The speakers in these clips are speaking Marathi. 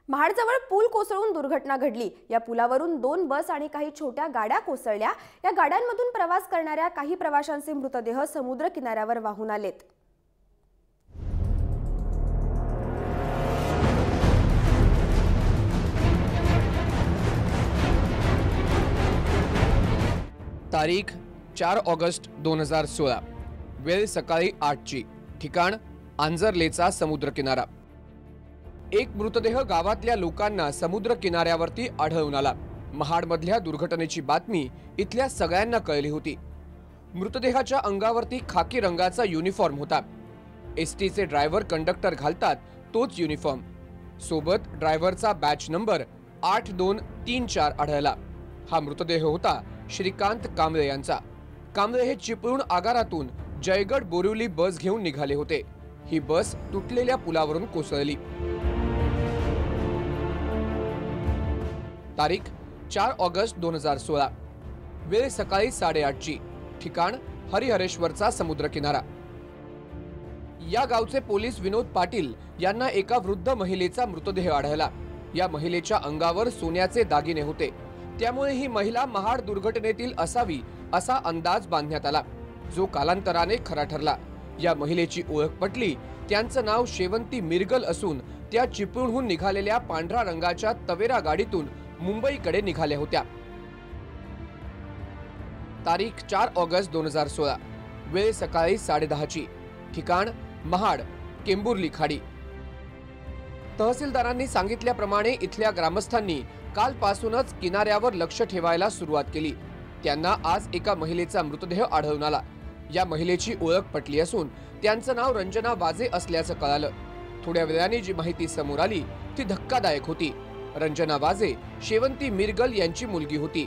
महाडजवळ पूल कोसळून दुर्घटना घडली। या पुलावरून 2 बस आणि काही छोट्या गाड्या कोसळल्या। या गाड्यांमधून प्रवास करणाऱ्या काही प्रवाशांचे मृतदेह समुद्र किनाऱ्यावर वाहून आलेत। तारीख 4 ऑगस्ट 2016, वेळ सकाळी 8 ची, ठिकाण आंजर्लेचा समुद्र किनारा। एक मृतदेह गावातल्या लोकांना समुद्र किनाऱ्यावरती आढळून आला। महाडमधल्या दुर्घटनेची बातमी इथल्या सगळ्यांना कळली होती। मृतदेहाच्या अंगावरती खाकी रंगाचा युनिफॉर्म होता। एसटीचे ड्रायव्हर कंडक्टर घालतात तोच युनिफॉर्म। सोबत ड्रायव्हरचा बॅच नंबर 8234 आढळला। हा मृतदेह होता श्रीकांत कांबळे यांचा। कांबळे हे चिपळूण आगारातून जयगड बोरिवली बस घेऊन निघाले होते। ही बस तुटलेल्या पुलावरून कोसळली। तारीख 4 ऑगस्ट 2016, वेळ सकाळी 8:30 ची, ठिकाण हरिहरेश्वरचा समुद्र किनारा। या गावचे पोलीस विनोद पाटील यांना एका वृद्ध महिलेचा मृतदेह आढळला। या महिलेच्या अंगावर सोन्याचे दागिने होते, त्यामुळे ही महिला महाड दुर्घटनेतील असावी असा अंदाज बांधण्यात आला, जो कालांतराने खरा ठरला। या महिलेची ओळख पटली। त्यांचं नाव शेवंती मिरगल असून त्या चिपळूणहून निघालेल्या पांढऱ्या रंगाच्या तवेरा गाडीतून मुंबईकडे निघाल्या होत्या। तारीख 4 ऑगस्ट 2016, वेळ सकाळी 10:30 ची, ठिकाण महाड केंबुर्ली खाडी। तहसीलदारांनी सांगितल्याप्रमाणे इथल्या ग्रामस्थांनी कालपासूनच किनाऱ्यावर लक्ष ठेवायला सुरुवात केली। त्यांना आज एका महिलेचा मृतदेह आढळून आला। या महिलेची ओळख पटली असून त्यांचं नाव रंजना वाजे असल्याचं कळालं। थोड्या वेळाने जी माहिती समोर आली ती धक्कादायक होती। रंजना वाजे शेवंती मिरगल यांची मुलगी होती।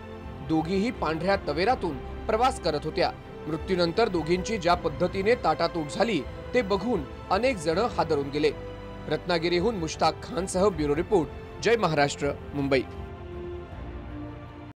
दोघीही पांढऱ्या तवेरातून प्रवास करत होत्या। मृत्यूनंतर दोघींची ज्या पद्धतीने ताटातूट झाली ते बघून अनेक जण हादरून गेले। रत्नागिरीहून मुश्ताक खानसह ब्युरो रिपोर्ट, जय महाराष्ट्र, मुंबई।